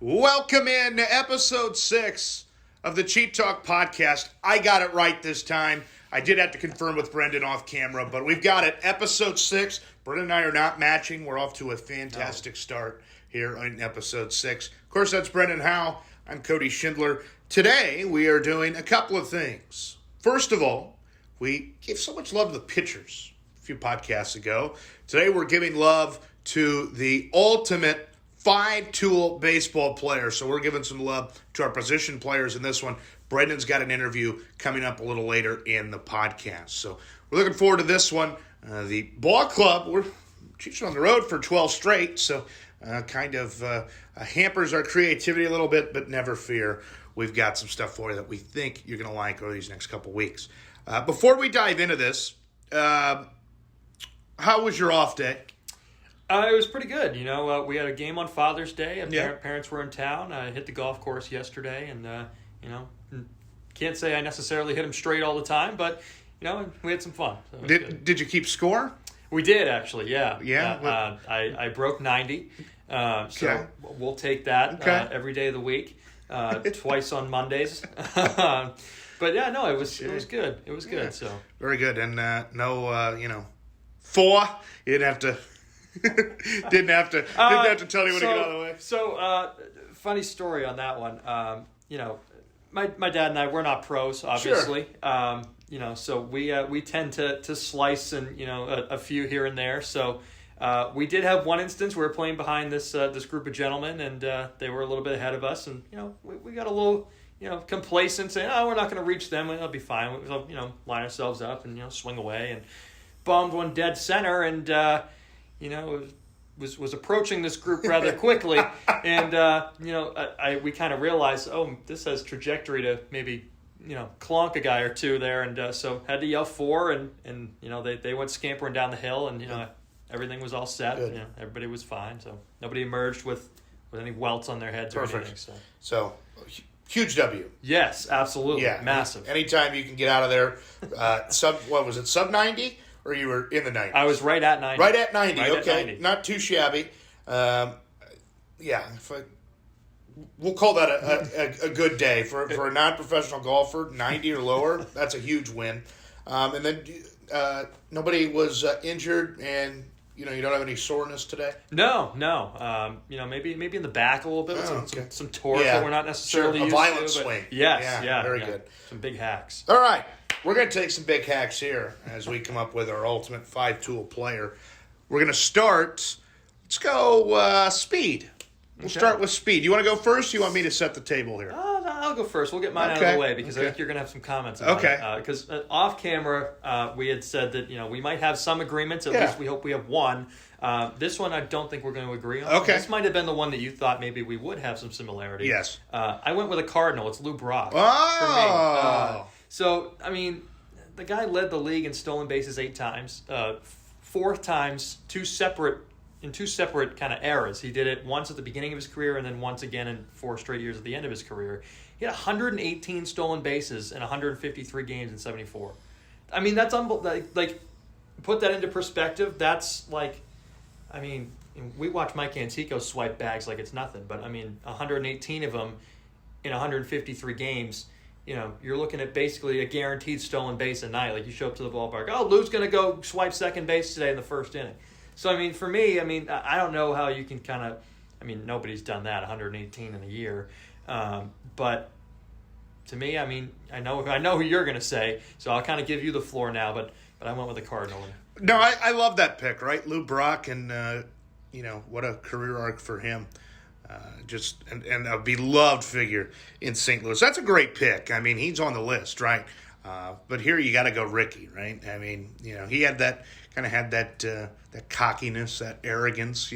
Welcome in to episode 6 of the Cheap Talk podcast. I got it right this time. I did have to confirm with Brendan off camera, but we've got it. Episode 6. Brendan and I are not matching. We're off to a fantastic start here in episode 6. Of course, that's Brendan Howe. I'm Cody Schindler. Today, we are doing a couple of things. First of all, we gave so much love to the pitchers a few podcasts ago. Today, we're giving love to the ultimate 5-tool baseball player. So we're giving some love to our position players in this one. Brendan's got an interview coming up a little later in the podcast. So we're looking forward to this one. The ball club, we're teaching on the road for 12 straight, so hampers our creativity a little bit, but never fear. We've got some stuff for you that we think you're going to like over these next couple weeks. Before we dive into this, how was your off day? It was pretty good. We had a game on Father's Day. Parents were in town. I hit the golf course yesterday, and, can't say I necessarily hit them straight all the time, but, we had some fun. So did you keep score? We did, actually, yeah. Yeah? I broke 90, Okay. so we'll take that every day of the week, twice on Mondays. But, yeah, no, it was good. It was good. So very good. And four, you didn't have to... didn't have to tell you when to get out of the way. So, funny story on that one. My dad and I, we're not pros, obviously. Sure. So we tend to slice and a few here and there. So we did have one instance where we were playing behind this group of gentlemen, and they were a little bit ahead of us, and we got a little complacent, saying, "Oh, we're not going to reach them, and it'll be fine." We line ourselves up and swing away, and bombed one dead center, and was approaching this group rather quickly, and we kind of realized, this has trajectory to maybe clonk a guy or two there, and so had to yell 4, and they went scampering down the hill, and everything was all set. Everybody was fine, so nobody emerged with any welts on their heads. Perfect. Or anything. So huge W. Yes, absolutely. Yeah, massive. Anytime you can get out of there, sub 90? Or you were in the 90s? I was right at 90. Right at 90, right okay. At 90. Not too shabby. We'll call that a good day. For a non-professional golfer, 90 or lower, that's a huge win. And then nobody was injured, and you don't have any soreness today? No. Maybe in the back a little bit with some torque that we're not necessarily used to. A violent to. swing. Yes, Very good. Some big hacks. All right. We're going to take some big hacks here as we come up with our ultimate 5-tool player. We're going to start, let's go speed. We'll start with speed. You want to go first, or you want me to set the table here? I'll go first. We'll get mine out of the way, because I think you're going to have some comments about it. Because off camera, we had said that we might have some agreements. At least we hope we have one. This one I don't think we're going to agree on. Okay. This might have been the one that you thought maybe we would have some similarity. Yes. I went with a Cardinal. It's Lou Brock. Oh! For me. So, the guy led the league in stolen bases 8 times. 4 times, two separate kind of eras. He did it once at the beginning of his career, and then once again in 4 straight years at the end of his career. He had 118 stolen bases in 153 games in 74. That's unbelievable. Like, put that into perspective. That's we watch Mike Antico swipe bags like it's nothing. But 118 of them in 153 games. You're looking at basically a guaranteed stolen base a night. Like, you show up to the ballpark, Lou's going to go swipe second base today in the first inning. So, for me, I don't know how you can kind of, nobody's done that, 118 in a year. But to me, I know who you're going to say, so I'll kind of give you the floor now, but I went with the Cardinal. No, I love that pick, right? Lou Brock, and, what a career arc for him. And a beloved figure in St. Louis. That's a great pick. He's on the list, right? But here you got to go Ricky, right? He had that that cockiness, that arrogance.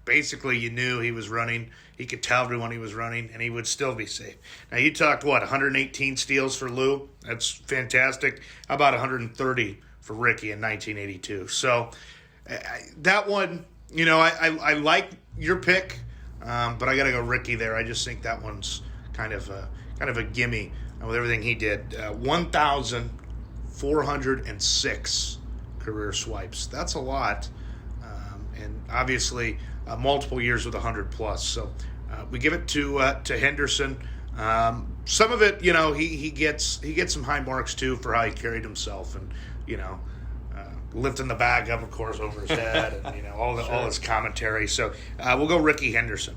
Basically, you knew he was running. He could tell everyone he was running, and he would still be safe. Now, you talked 118 steals for Lou. That's fantastic. How about 130 for Ricky in 1982? So that one, I like your pick. But I got to go Ricky there. I just think that one's kind of a gimme with everything he did. 1,406 career swipes. That's a lot, and obviously multiple years with 100 plus. So We give it to Henderson. Some of it, he gets some high marks too for how he carried himself, and lifting the bag up, of course, over his head, and all his commentary. So we'll go Ricky Henderson.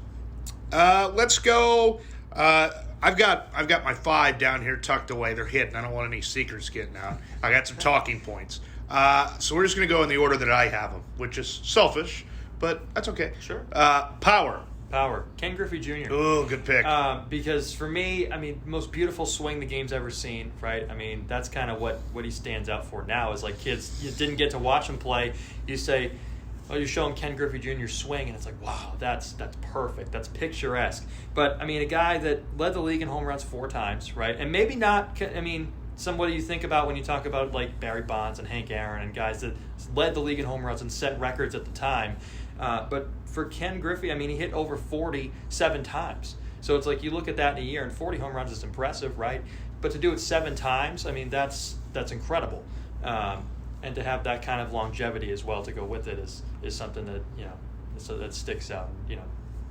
Let's go. I've got my 5 down here tucked away. They're hidden. I don't want any secrets getting out. I got some talking points. So we're just going to go in the order that I have them, which is selfish, but that's okay. Sure. Power. Ken Griffey Jr. Oh, good pick. Because for me, most beautiful swing the game's ever seen, right? That's kind of what he stands out for now is like kids, you didn't get to watch him play. You say, oh, you're showing Ken Griffey Jr. swing, and it's like, wow, that's perfect. That's picturesque. But, a guy that led the league in home runs 4 times, right? And maybe not, somebody you think about when you talk about like Barry Bonds and Hank Aaron and guys that led the league in home runs and set records at the time. But for Ken Griffey, he hit over 40 7 times. So it's like you look at that in a year, and 40 home runs is impressive, right? But to do it 7 times, that's incredible. And to have that kind of longevity as well to go with it is something that that sticks out.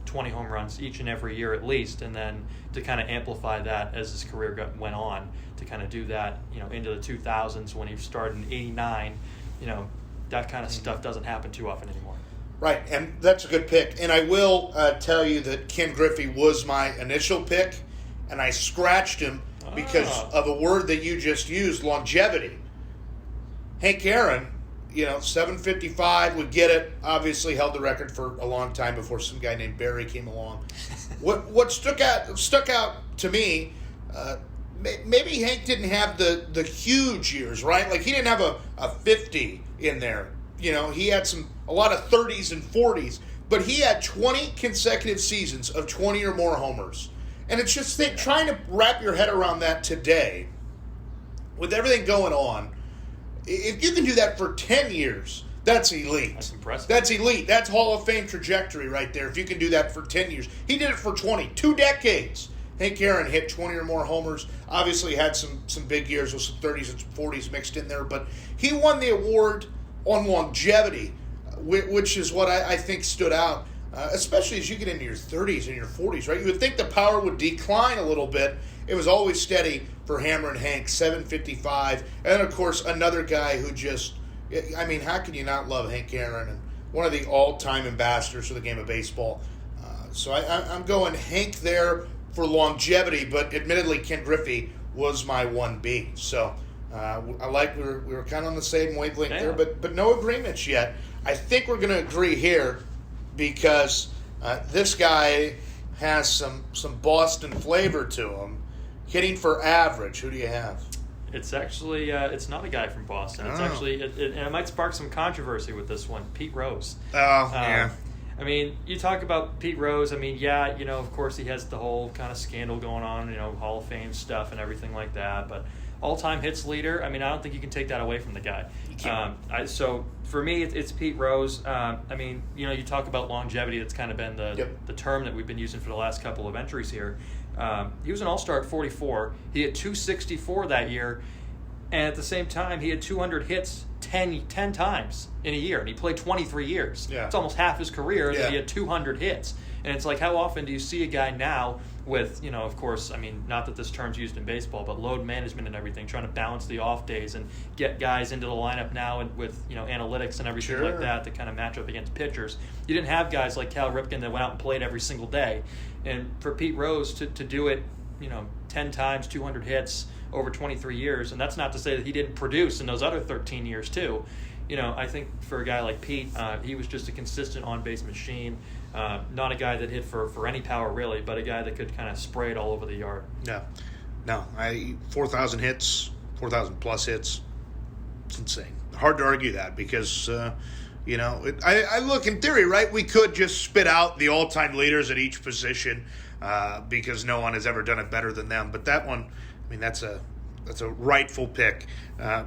20 home runs each and every year at least, and then to kind of amplify that as his career went on, to kind of do that into the 2000s when he started in '89. That kind of stuff doesn't happen too often anymore. Right, and that's a good pick. And I will tell you that Ken Griffey was my initial pick, and I scratched him because of a word that you just used, longevity. Hank Aaron, 755 would get it. Obviously held the record for a long time before some guy named Barry came along. What stuck out to me, maybe Hank didn't have the huge years, right? Like he didn't have a 50 in there. He had a lot of 30s and 40s, but he had 20 consecutive seasons of 20 or more homers. And it's just trying to wrap your head around that today with everything going on. If you can do that for 10 years, that's elite. That's impressive. That's elite. That's Hall of Fame trajectory right there. If you can do that for 10 years. He did it for 20. 2 decades. Hank Aaron hit 20 or more homers. Obviously had some big years with some 30s and 40s mixed in there. But he won the award on longevity, which is what I think stood out, especially as you get into your 30s and your 40s, right? You would think the power would decline a little bit. It was always steady for Hammer and Hank, 755. And then, of course, another guy who just, how can you not love Hank Aaron? And one of the all-time ambassadors for the game of baseball. So I'm going Hank there for longevity, but admittedly, Ken Griffey was my 1B. So I like we were kind of on the same wavelength there, but no agreements yet. I think we're going to agree here because this guy has some Boston flavor to him. Hitting for average, who do you have? It's actually it's not a guy from Boston. It's actually and it might spark some controversy with this one. Pete Rose. Oh, yeah. You talk about Pete Rose. Of course he has the whole kind of scandal going on, Hall of Fame stuff and everything like that. But all-time hits leader. I don't think you can take that away from the guy. So for me, it's Pete Rose. You talk about longevity. That's kind of been the term that we've been using for the last couple of entries here. He was an all-star at 44. He hit 264 that year, and at the same time, he had 200 hits 10 times in a year, and he played 23 years. Yeah. It's almost half his career, and he had 200 hits. And it's like, how often do you see a guy now with, of course, not that this term's used in baseball, but load management and everything, trying to balance the off days and get guys into the lineup now and with, analytics and everything like that to kind of match up against pitchers. You didn't have guys like Cal Ripken that went out and played every single day. And for Pete Rose to do it, 10 times, 200 hits over 23 years, and that's not to say that he didn't produce in those other 13 years too. I think for a guy like Pete, he was just a consistent on-base machine. Not a guy that hit for any power really, but a guy that could kind of spray it all over the yard. No, 4,000 hits, 4,000 plus hits. It's insane. Hard to argue that because, I look in theory, right? We could just spit out the all-time leaders at each position because no one has ever done it better than them. But that one, that's a rightful pick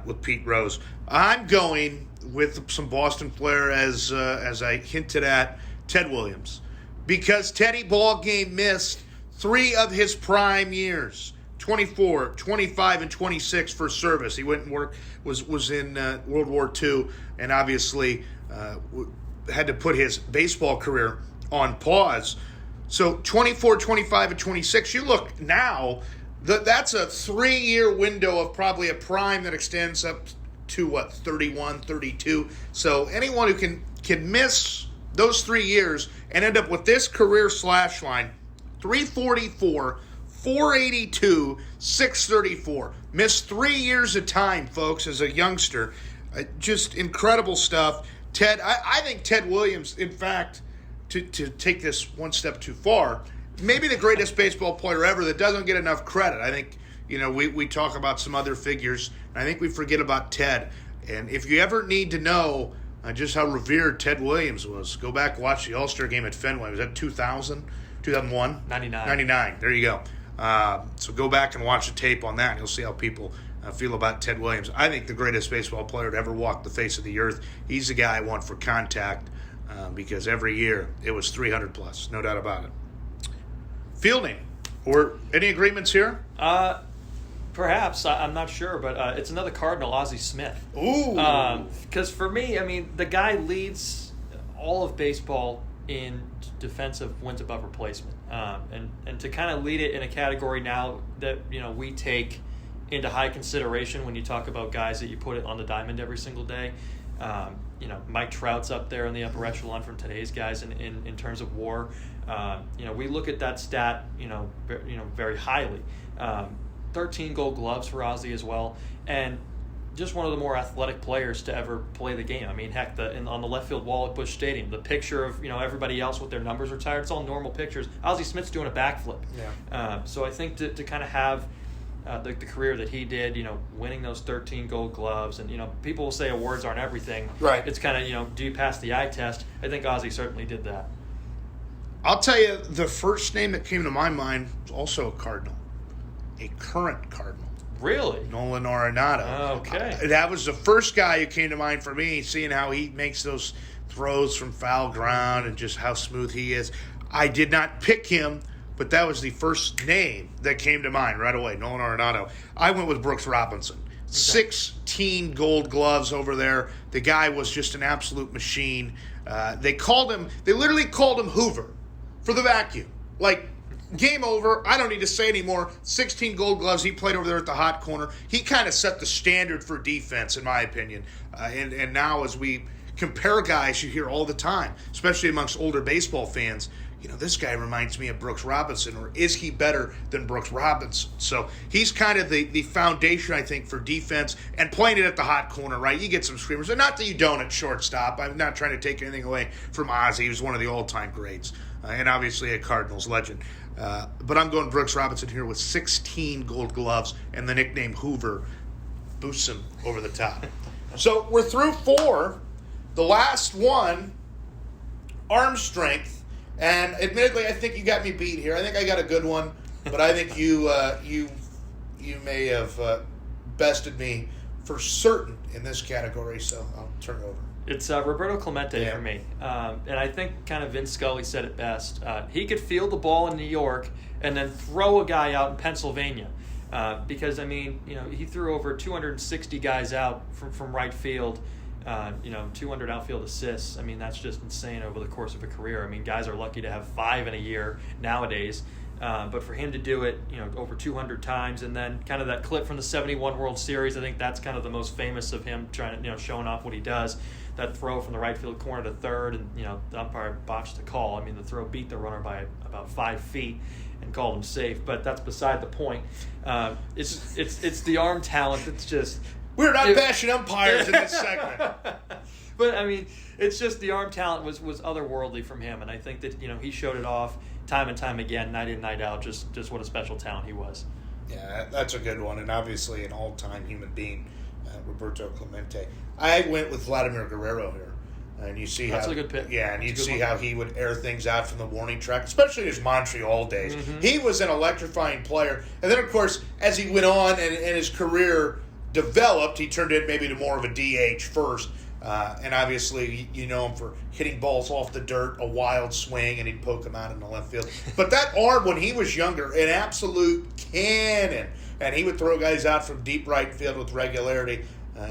with Pete Rose. I'm going with some Boston flair as I hinted at, Ted Williams, because Teddy Ballgame missed 3 of his prime years, 24, 25, and 26 for service. He went and was in World War II, and obviously had to put his baseball career on pause. So 24, 25, and 26, you look now, that's a 3-year window of probably a prime that extends up to, 31, 32. So anyone who can miss those 3 years and end up with this career slash line, 344, 482, 634. Missed 3 years of time, folks, as a youngster. Just incredible stuff. Ted, I think Ted Williams, in fact, to take this one step too far, maybe the greatest baseball player ever that doesn't get enough credit. I think, we talk about some other figures, and I think we forget about Ted. And if you ever need to know just how revered Ted Williams was, go back and watch the All-Star game at Fenway. Was that 2000? 2001? 99. There you go. So go back and watch the tape on that, and you'll see how people feel about Ted Williams. I think the greatest baseball player to ever walk the face of the earth. He's the guy I want for contact because every year it was 300 plus, no doubt about it. Fielding, or any agreements here? Perhaps. I'm not sure, but it's another Cardinal, Ozzie Smith. Ooh. Because for me, the guy leads all of baseball in defensive wins above replacement, and to kind of lead it in a category now that we take into high consideration when you talk about guys that you put it on the diamond every single day. Mike Trout's up there in the upper echelon from today's guys in terms of WAR. We look at that stat very highly. 13 Gold Gloves for Ozzie as well, and just one of the more athletic players to ever play the game. Heck, on the left field wall at Busch Stadium, the picture of everybody else with their numbers retired, it's all normal pictures. Ozzie Smith's doing a backflip. Yeah. So I think to kind of have the career that he did, winning those 13 Gold Gloves, and people will say awards aren't everything. Right. It's kind of do you pass the eye test? I think Ozzie certainly did that. I'll tell you, the first name that came to my mind was also a Cardinal, a current Cardinal. Really? Nolan Arenado. Okay. That was the first guy who came to mind for me, seeing how he makes those throws from foul ground and just how smooth he is. I did not pick him, but that was the first name that came to mind right away, Nolan Arenado. I went with Brooks Robinson. Okay. 16 Gold Gloves over there. The guy was just an absolute machine. They literally called him Hoover for the vacuum. Like, game over. I don't need to say anymore. 16 Gold Gloves. He played over there at the hot corner. He kind of set the standard for defense, in my opinion. And now as we compare guys, you hear all the time, especially amongst older baseball fans, this guy reminds me of Brooks Robinson, or is he better than Brooks Robinson? So he's kind of the foundation, I think, for defense and playing it at the hot corner, right? You get some screamers. And not that you don't at shortstop. I'm not trying to take anything away from Ozzie. He was one of the all-time greats, and obviously a Cardinals legend. But I'm going Brooks Robinson here with 16 Gold Gloves, and the nickname Hoover boosts him over the top. So we're through 4. The last one, arm strength. And admittedly, I think you got me beat here. I think I got a good one, but I think you may have bested me for certain in this category, so I'll turn it over. It's Roberto Clemente for me. And I think kind of Vince Scully said it best. He could field the ball in New York and then throw a guy out in Pennsylvania. Because, he threw over 260 guys out from right field, 200 outfield assists. That's just insane over the course of a career. Guys are lucky to have 5 in a year nowadays. But for him to do it, over 200 times, and then kind of that clip from the 71 World Series, I think that's kind of the most famous of him trying to, showing off what he does. That throw from the right field corner to third, and the umpire botched the call. The throw beat the runner by about 5 feet and called him safe. But that's beside the point. It's the arm talent that's just. We're not bashing umpires in this segment. But it's just the arm talent was otherworldly from him, and I think that he showed it off time and time again, night in, night out. Just what a special talent he was. Yeah, that's a good one, and obviously an all-time human being, Roberto Clemente. I went with Vladimir Guerrero here, and you see that's a good pick. Yeah, and you'd see how he would air things out from the warning track, especially in his Montreal days. Mm-hmm. He was an electrifying player, and then of course as he went on and his career developed, he turned it maybe to more of a DH first. And obviously, you know him for hitting balls off the dirt, a wild swing, and he'd poke them out in the left field. But that arm, when he was younger, an absolute cannon. And he would throw guys out from deep right field with regularity.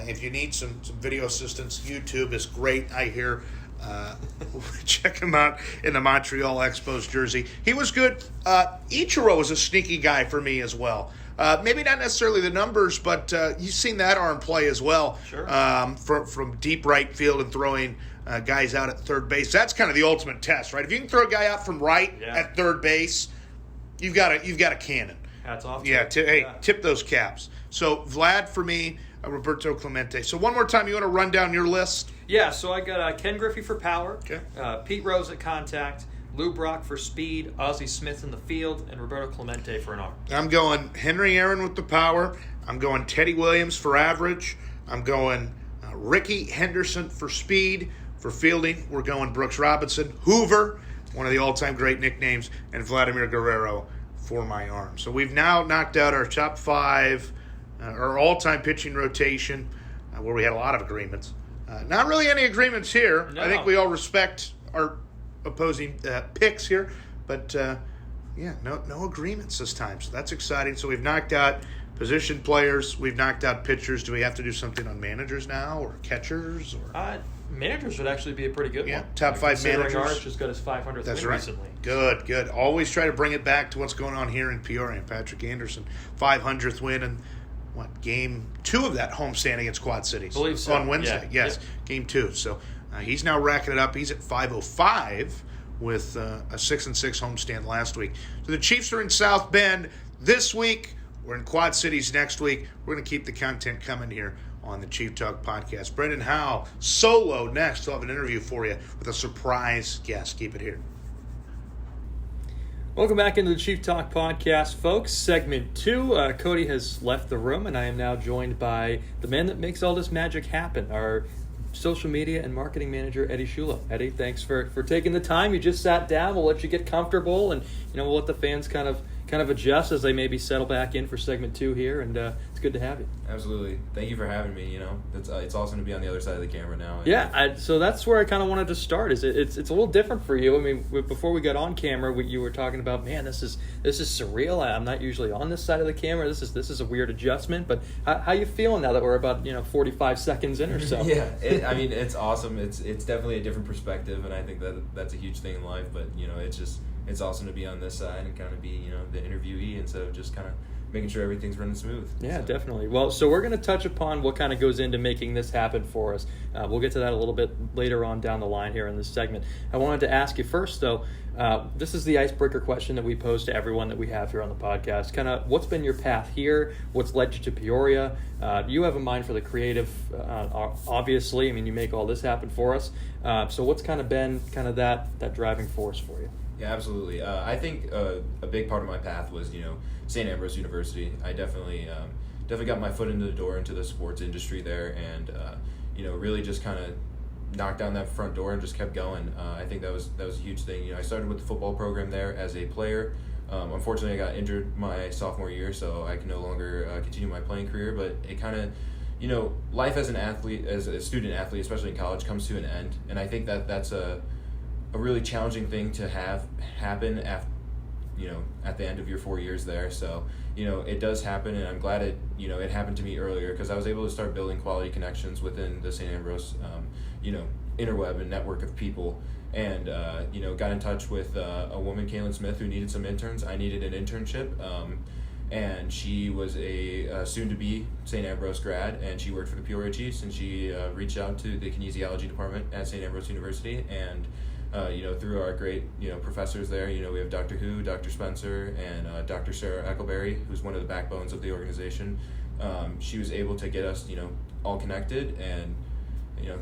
If you need some video assistance, YouTube is great, I hear. Check him out in the Montreal Expos jersey. He was good. Ichiro was a sneaky guy for me as well. Maybe not necessarily the numbers, but you've seen that arm play as well. Sure. From deep right field and throwing guys out at third base. That's kind of the ultimate test, right? If you can throw a guy out from right at third base, you've got a cannon. Hats off. Tip those caps. So Vlad for me, Roberto Clemente. So one more time, you want to run down your list? Yeah, so I got Ken Griffey for power, Okay. Pete Rose at contact, Lou Brock for speed, Ozzie Smith in the field, and Roberto Clemente for an arm. I'm going Henry Aaron with the power. I'm going Teddy Williams for average. I'm going Ricky Henderson for speed. For fielding, we're going Brooks Robinson. Hoover, one of the all-time great nicknames, and Vladimir Guerrero for my arm. So we've now knocked out our top 5, our all-time pitching rotation, where we had a lot of agreements. Not really any agreements here. No. I think we all respect our opposing picks here, but no agreements this time. So that's exciting. So we've knocked out position players. We've knocked out pitchers. Do we have to do something on managers now, or catchers, or? Managers would actually be a pretty good one. Top 5 managers. Arch just got his 500th That's win right. recently. Good. Always try to bring it back to what's going on here in Peoria. Patrick Anderson, 500th win, and game 2 of that homestand against Quad Cities? I believe so. On Wednesday. Yeah. Yes, game 2. So he's now racking it up. He's at 505 with a 6-6 homestand last week. So the Chiefs are in South Bend this week. We're in Quad Cities next week. We're going to keep the content coming here on the Chief Talk podcast. Brendan Howe, solo next. We'll have an interview for you with a surprise guest. Keep it here. Welcome back into the Chief Talk podcast, folks. Segment 2. Cody has left the room, and I am now joined by the man that makes all this magic happen, our social media and marketing manager, Eddie Schullo. Eddie, thanks for taking the time. You just sat down. We'll let you get comfortable, and we'll let the fans kind of adjust as they maybe settle back in for segment 2 here, and it's good to have you. Absolutely. Thank you for having me. It's awesome to be on the other side of the camera now. So that's where I kind of wanted to start. It's a little different for you. I mean, before we got on camera, you were talking about, man, this is surreal. I'm not usually on this side of the camera. This is a weird adjustment. But how you feeling now that we're about 45 seconds in or so? Yeah, it's awesome. It's definitely a different perspective, and I think that's a huge thing in life. But it's awesome to be on this side and kind of be the interviewee instead of just kind of making sure everything's running smooth. Yeah, definitely. Well, so we're going to touch upon what kind of goes into making this happen for us. We'll get to that a little bit later on down the line here in this segment. I wanted to ask you first, though, this is the icebreaker question that we pose to everyone that we have here on the podcast. Kind of what's been your path here? What's led you to Peoria? You have a mind for the creative, obviously. I mean, you make all this happen for us. So what's kind of been that driving force for you? Yeah, absolutely. I think a big part of my path was, St. Ambrose University. I definitely got my foot into the door into the sports industry there, and really just kind of knocked down that front door and just kept going. I think that was a huge thing. I started with the football program there as a player. Unfortunately, I got injured my sophomore year, so I can no longer continue my playing career. But it kind of, life as an athlete, as a student athlete, especially in college, comes to an end, and I think that's a really challenging thing to have happen after, at the end of your 4 years there. So, it does happen, and I'm glad it happened to me earlier, because I was able to start building quality connections within the St. Ambrose, interweb and network of people, and, got in touch with a woman, Kaylin Smith, who needed some interns. I needed an internship, and she was a soon-to-be St. Ambrose grad, and she worked for the Peoria Chiefs, and she reached out to the kinesiology department at St. Ambrose University, and through our great, professors there, we have Dr. Hu, Dr. Spencer, and Dr. Sarah Eccleberry, who's one of the backbones of the organization. She was able to get us, all connected, and,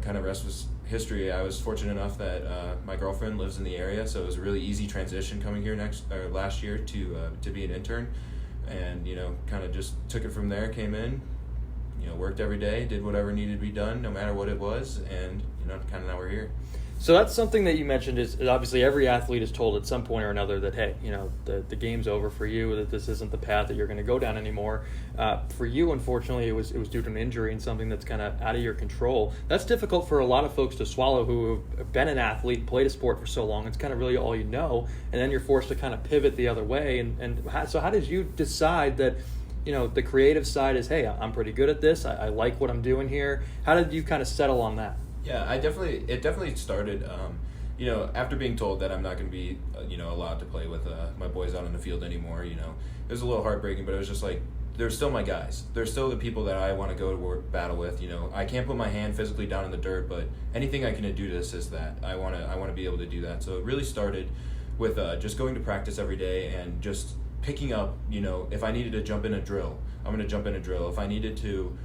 kind of rest was history. I was fortunate enough that my girlfriend lives in the area, so it was a really easy transition coming here last year to be an intern, and, kind of just took it from there, came in, worked every day, did whatever needed to be done, no matter what it was, and, kind of now we're here. So that's something that you mentioned is obviously every athlete is told at some point or another that, hey, the game's over for you, that this isn't the path that you're going to go down anymore. For you, unfortunately, it was due to an injury and something that's kind of out of your control. That's difficult for a lot of folks to swallow who have been an athlete, played a sport for so long. It's kind of really all you know, and then you're forced to kind of pivot the other way. So how did you decide that, the creative side is, hey, I'm pretty good at this. I like what I'm doing here. How did you kind of settle on that? Yeah, it definitely started, after being told that I'm not going to be, allowed to play with my boys out on the field anymore, it was a little heartbreaking, but it was just like, they're still my guys. They're still the people that I want to go to work, battle with. I can't put my hand physically down in the dirt, but anything I can do to assist that, I want to be able to do that. So it really started with just going to practice every day and just picking up, if I needed to jump in a drill, I'm going to jump in a drill. If I needed to,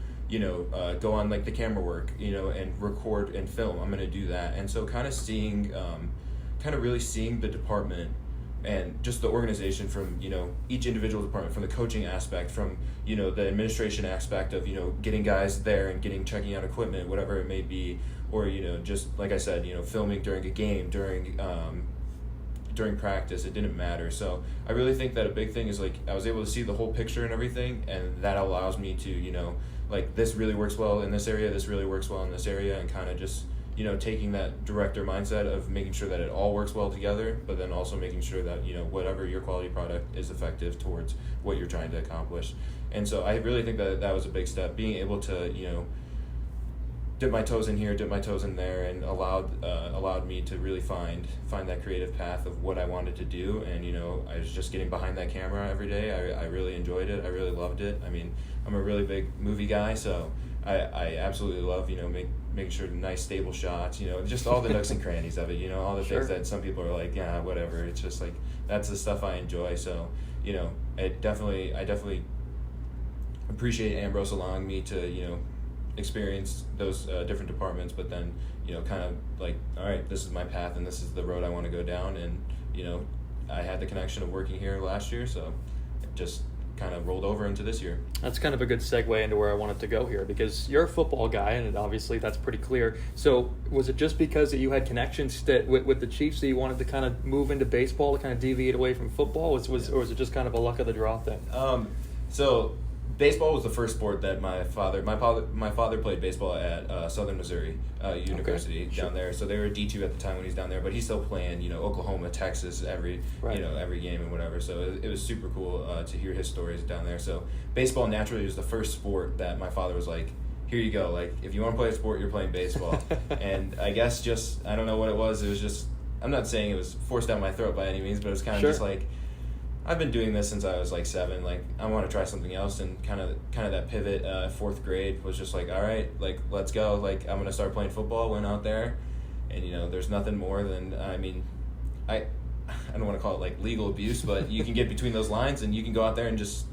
go on like the camera work, and record and film, I'm going to do that. And so kind of really seeing the department and just the organization from, each individual department, from the coaching aspect, from, the administration aspect of, getting guys there and checking out equipment, whatever it may be, or, just like I said, filming during a game, during practice, it didn't matter. So I really think that a big thing is like I was able to see the whole picture and everything, and that allows me to, like this really works well in this area, this really works well in this area, and kind of just, taking that director mindset of making sure that it all works well together, but then also making sure that, whatever your quality product is effective towards what you're trying to accomplish. And so I really think that was a big step, being able to, dip my toes in here, dip my toes in there, and allowed me to really find that creative path of what I wanted to do. And I was just getting behind that camera every day. I really enjoyed it. I really loved it. I mean, I'm a really big movie guy, so I absolutely love making sure nice stable shots. Just all the nooks and crannies of it. All the things that some people are like, yeah, whatever. It's just like that's the stuff I enjoy. So I definitely appreciate Ambrose allowing me to experience those different departments, but then kind of like, all right, this is my path and this is the road I want to go down. And I had the connection of working here last year, so it just kind of rolled over into this year. That's kind of a good segue into where I wanted to go here, because you're a football guy, and obviously that's pretty clear. So was it just because that you had connections with the Chiefs that you wanted to kind of move into baseball, to kind of deviate away from football? Or was it just kind of a luck of the draw thing? So baseball was the first sport that my father played baseball at Southern Missouri University down there. So they were D2 at the time when he's down there, but he's still playing, Oklahoma, Texas, every game and whatever. So it was super cool to hear his stories down there. So baseball naturally was the first sport that my father was like, here you go. Like, if you want to play a sport, you're playing baseball. And I guess I don't know what it was. It was just, I'm not saying it was forced down my throat by any means, but it was kind of just like, I've been doing this since I was like 7. Like, I want to try something else, and kind of that pivot. 4th grade was just like, all right, like let's go. Like, I'm gonna start playing football. Went out there, and there's nothing more than I don't want to call it like legal abuse, but you can get between those lines and you can go out there and just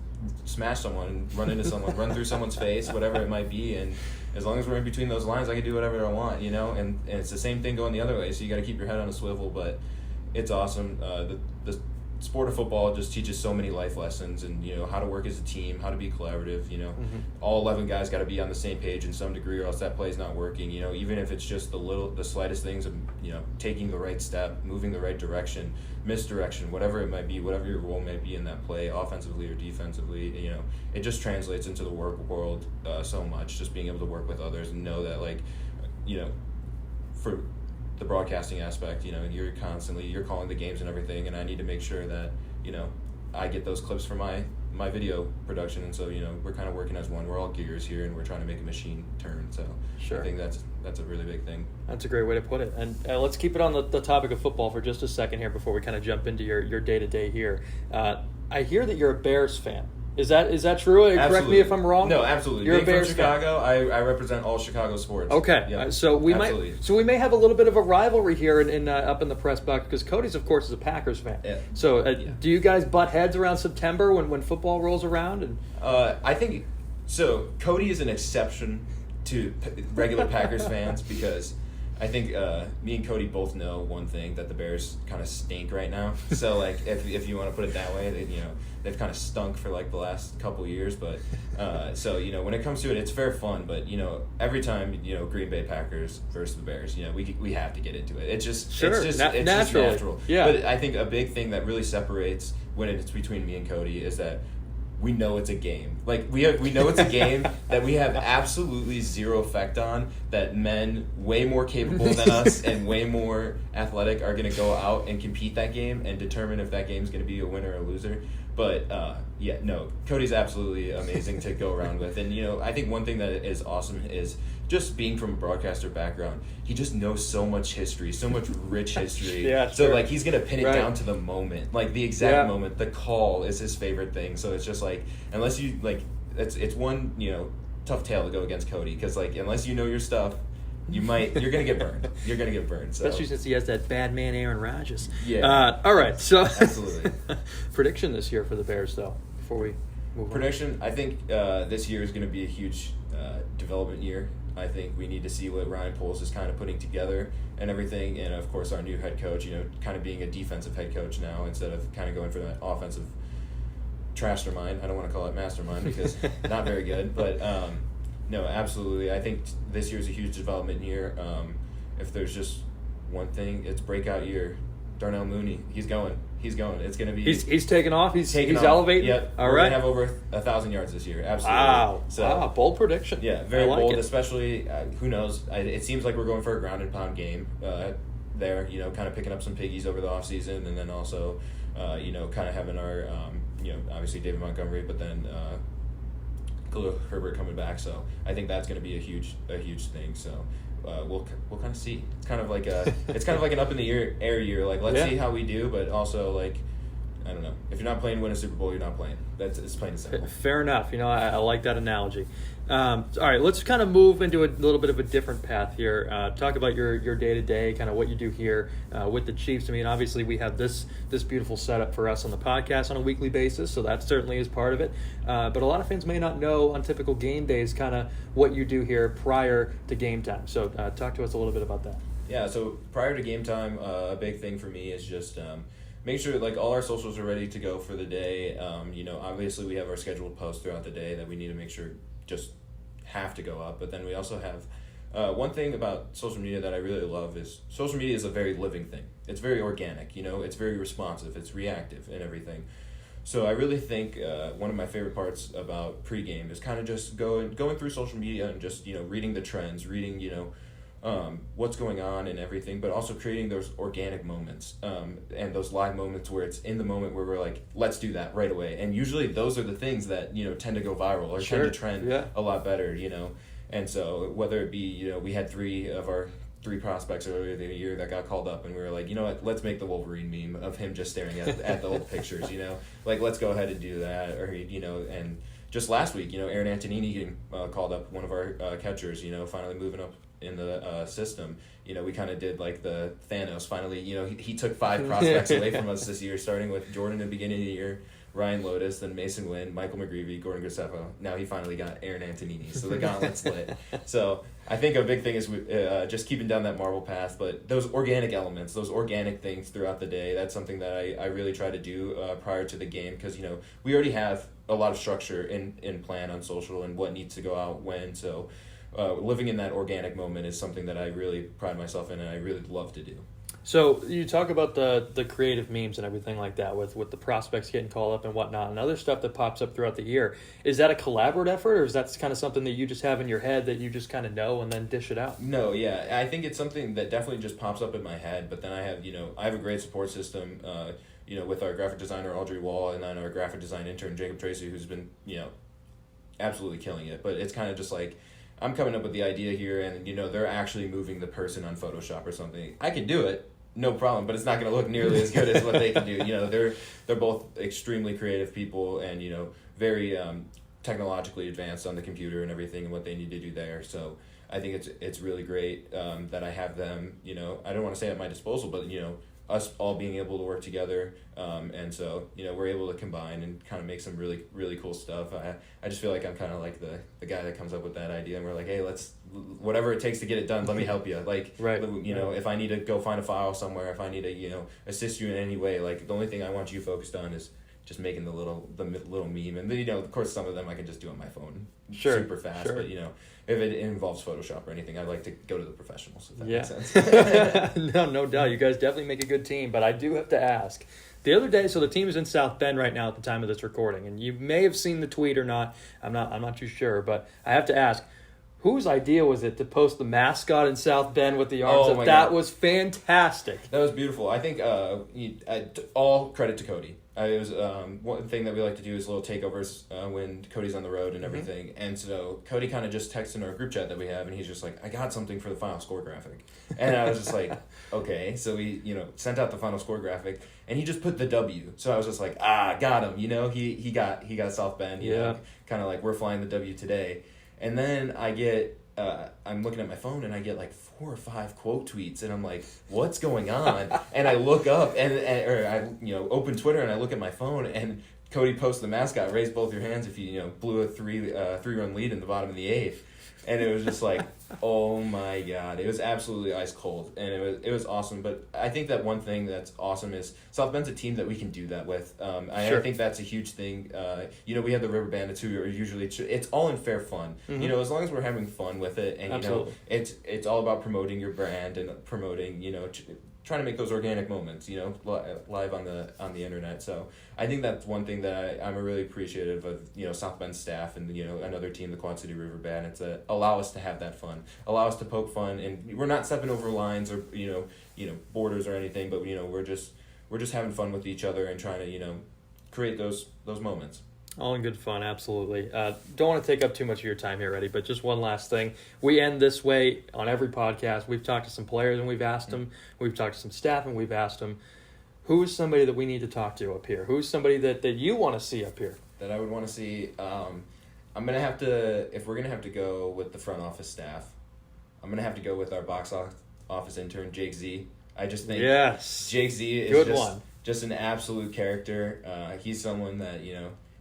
smash someone, run into someone, run through someone's face, whatever it might be. And as long as we're in between those lines, I can do whatever I want, And it's the same thing going the other way. So you got to keep your head on a swivel. But it's awesome. The sport of football just teaches so many life lessons, and how to work as a team, how to be collaborative. All 11 guys got to be on the same page in some degree, or else that play's not working. Even if it's just the slightest things of taking the right step, moving the right direction, misdirection, whatever it might be, whatever your role may be in that play, offensively or defensively. It just translates into the work world so much. Just being able to work with others and know that, like, for the broadcasting aspect, you're calling the games and everything, and I need to make sure that I get those clips for my video production. And so we're kind of working as one. We're all gears here, and we're trying to make a machine turn. So sure. I think that's a really big thing. That's a great way to put it. And let's keep it on the topic of football for just a second here before we kind of jump into your day-to-day here. I hear that you're a Bears fan. Is that true? Absolutely. Correct me if I'm wrong. No, absolutely. You're Being a Bears from Chicago, I represent all Chicago sports. Okay, yep. So we may have a little bit of a rivalry here in up in the press box, because Cody's, of course, is a Packers fan. Yeah. So do you guys butt heads around September when football rolls around? And I think so. Cody is an exception to regular Packers fans, because I think me and Cody both know one thing, that the Bears kind of stink right now. So, like, if you want to put it that way, they've kind of stunk for like the last couple of years. But so when it comes to it, it's fair fun. But every time Green Bay Packers versus the Bears, we have to get into it. It's just it's just natural. Yeah. But I think a big thing that really separates when it's between me and Cody is that we know it's a game. Like, we know it's a game that we have absolutely zero effect on, that men way more capable than us and way more athletic are going to go out and compete that game and determine if that game's going to be a winner or a loser. But Yeah, no, Cody's absolutely amazing to go around with. And, I think one thing that is awesome is just being from a broadcaster background, he just knows so much history, so much rich history. Yeah, so, sure. he's going to pin it Right. down to the moment. The exact moment, the call is his favorite thing. So it's just, unless you, it's one, tough tale to go against Cody. Because, unless you know your stuff, you're going to get burned. You're going to get burned. So. Especially since he has that bad man Aaron Rodgers. Yeah. All right, so Absolutely. prediction this year for the Bears, though, before we move Prediction, I think this year is going to be a huge development year. I think we need to see what Ryan Poles is kind of putting together and everything. And, of course, our new head coach, kind of being a defensive head coach now instead of kind of going for that offensive mastermind. I don't want to call it mastermind because not very good. But, no, absolutely. I think this year is a huge development year. If there's just one thing, it's breakout year. Darnell Mooney, he's going. It's going to be. He's taking off. He's off. elevating. Yep. All We're right. going to have over 1,000 yards this year. Absolutely. Wow. So, bold prediction. Yeah, very I like bold. it. Especially, who knows? It seems like we're going for a ground and pound game there. Kind of picking up some piggies over the offseason, and then also, kind of having our, obviously David Montgomery, but then Khalil Herbert coming back. So I think that's going to be a huge thing. So. We'll kind of see. It's kind of like an up in the air year. Let's see how we do, but also I don't know. If you're not playing to win a Super Bowl, you're not playing. It's plain and simple. Fair enough. I like that analogy. All right, let's kind of move into a little bit of a different path here. Talk about your day-to-day, kind of what you do here with the Chiefs. I mean, obviously we have this beautiful setup for us on the podcast on a weekly basis, so that certainly is part of it. But a lot of fans may not know on typical game days kind of what you do here prior to game time. So talk to us a little bit about that. Yeah, so prior to game time, a big thing for me is just make sure all our socials are ready to go for the day. Obviously we have our scheduled posts throughout the day that we need to make sure just have to go up. But then we also have one thing about social media that I really love is social media is a very living thing. It's very organic, it's very responsive, it's reactive and everything. So I really think one of my favorite parts about pregame is kind of just going through social media and just reading the trends, reading what's going on and everything, but also creating those organic moments and those live moments where it's in the moment where we're like, let's do that right away. And usually those are the things that tend to go viral or tend to trend a lot better. And so whether it be we had 3 of our 3 prospects earlier in the year that got called up, and we were like, what, let's make the Wolverine meme of him just staring at the old pictures. Let's go ahead and do that. Or and just last week, Aaron Antonini getting called up, one of our catchers, finally moving up in the system. We kind of did the Thanos. Finally, he took 5 prospects away from us this year, starting with Jordan at the beginning of the year, Ryan Lotus, then Mason Wynn, Michael McGreevy, Gordon Graceffa. Now he finally got Aaron Antonini. So the gauntlet's lit. So I think a big thing is just keeping down that Marvel path, but those organic elements, those organic things throughout the day, that's something that I really try to do prior to the game because, we already have a lot of structure in plan on social and what needs to go out when. So living in that organic moment is something that I really pride myself in and I really love to do. So you talk about the creative memes and everything like that with the prospects getting called up and whatnot and other stuff that pops up throughout the year. Is that a collaborative effort or is that kind of something that you just have in your head that you just kind of know and then dish it out? No, yeah. I think it's something that definitely just pops up in my head, but then I have a great support system, with our graphic designer Audrey Wall and then our graphic design intern Jacob Tracy, who's been, absolutely killing it. But it's kind of just I'm coming up with the idea here and, they're actually moving the person on Photoshop or something. I can do it. No problem, but it's not going to look nearly as good as what they can do. They're both extremely creative people and very technologically advanced on the computer and everything and what they need to do there. So I think it's really great that I have them. I don't want to say at my disposal, but us all being able to work together, and so we're able to combine and kind of make some really really cool stuff. I just feel like I'm kind of like the guy that comes up with that idea, and we're like, hey, let's whatever it takes to get it done. Let me help you. Right. If I need to go find a file somewhere, if I need to assist you in any way, the only thing I want you focused on is just making the little meme, and then of course some of them I can just do on my phone, super fast. But if it involves Photoshop or anything, I like to go to the professionals. If that makes sense. No doubt. You guys definitely make a good team, but I do have to ask. The other day, so the team is in South Bend right now at the time of this recording, and you may have seen the tweet or not. I'm not too sure, but I have to ask. whose idea was it to post the mascot in South Bend with the arms up? my That God. was fantastic. That was beautiful. I think all credit to Cody. It was one thing that we like to do is little takeovers when Cody's on the road and everything. And so Cody kind of just texted in our group chat that we have, and he's just like, I got something for the final score graphic. And I was just like, okay. So we, sent out the final score graphic, and he just put the W. So I was just like, got him. He got South Bend. Kind of like, we're flying the W today. And then I get, I'm looking at my phone, and I get like 4 or 5 quote tweets, and I'm like, what's going on? And I look up, or I open Twitter, and I look at my phone, and Cody posts the mascot, raise both your hands if you blew a 3-run lead in the bottom of the 8th. And it was just like, oh my God, it was absolutely ice cold, and it was awesome. But I think that one thing that's awesome is South Bend's a team that we can do that with. I think that's a huge thing. We have the River Bandits who are usually it's all in fair fun. Mm-hmm. As long as we're having fun with it, and Absolutely. it's all about promoting your brand and promoting trying to make those organic moments, live on the internet. So I think that's one thing that I'm really appreciative of, South Bend staff and, another team, the Quad City River Bandits, that allow us to have that fun, allow us to poke fun. And we're not stepping over lines or, borders or anything, but, we're just having fun with each other and trying to, create those moments. All in good fun, absolutely. Don't want to take up too much of your time here, Eddie, but just one last thing. We end this way on every podcast. We've talked to some players and we've asked them. We've talked to some staff and we've asked them, who is somebody that we need to talk to up here? Who's somebody that you want to see up here? That I would want to see, I'm going to have to, if we're going to have to go with the front office staff, I'm going to have to go with our box office intern, Jake Z. I just think Jake Z is just an absolute character. He's someone that,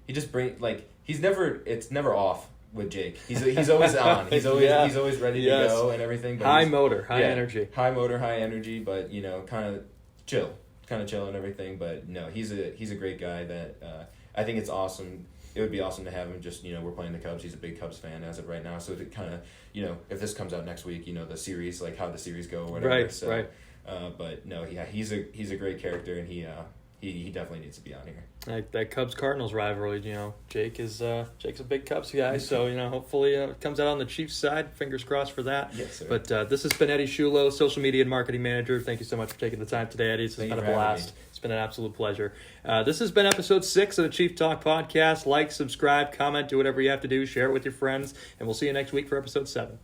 he just it's never off with Jake. He's always on. He's always ready to go and everything. But high energy. High motor, high energy, but kind of chill and everything. But no, he's a great guy that I think it's awesome. It would be awesome to have him. Just we're playing the Cubs. He's a big Cubs fan as of right now. So to kind of if this comes out next week, the series, like how the series go or whatever. Right. So, right. But no, he's a great character, and he definitely needs to be on here. That Cubs-Cardinals rivalry, Jake's a big Cubs guy, so, hopefully it comes out on the Chiefs side. Fingers crossed for that. Yes, sir. But this has been Eddie Schullo, social media and marketing manager. Thank you so much for taking the time today, Eddie. It's been a blast. It's been an absolute pleasure. This has been episode 6 of the Chief Talk podcast. Like, subscribe, comment, do whatever you have to do. Share it with your friends, and we'll see you next week for episode 7.